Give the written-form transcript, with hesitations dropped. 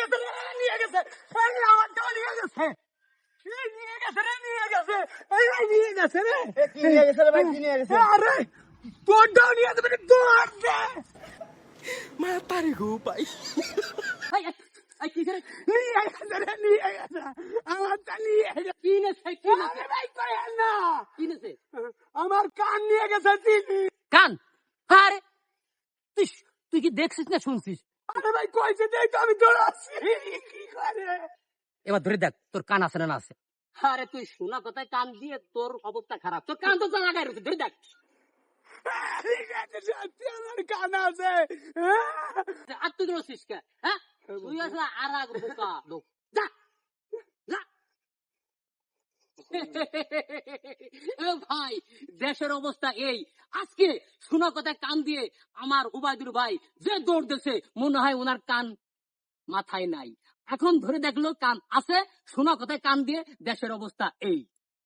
গেছে রে, নিয়ে গেছে। এই আমারটাও নিয়ে গেছে। এই নিয়ে গেছে রে, নিয়ে গেছে। এই নিয়ে গেছে রে। কি নিয়ে গেছে রে ভাই, কি নিয়ে গেছে? আরে তোরটাও নিয়ে যাবে, দৌড় দে। মাতারি গো ভাই। কি করে নিয়ে গেছে রে, নিয়ে গেছে। আমারটা নিয়ে গেছে। কিনেছে আরে ভাই কই না, কিনেছে আমার কান নিয়ে গেছে চিনি। কান। আরে তুই তুই কি দেখছিস না শুনছিস? আরে ভাই কইছে দেখ তো, আমি দৌড়াচ্ছি। কি করে এবার ধরে দেখ তোর কান আছে না না আছে। আরে তুই শোনা কথায় কান দিয়ে তোর অবস্থা খারাপ, তোর কান তো জায়গায় রয়েছে, ধরে দেখ। ঠিক আছে, সত্যি আমার কান আছে। আর তুই ধরছিস কে? হ্যাঁ তুই আসলে আর এক বোকা লোক। যা যা। এ ভাই দেশের অবস্থা এই, আজকে শোনা কথায় কান দিয়ে আমার উবাইদুর ভাই যে দৌড় দিছে, মনে হয় ওনার কান মাথায় নাই। এখন ধরে দেখলো কান আছে, শোনা কথায় কান দিয়ে দেশের অবস্থা এই।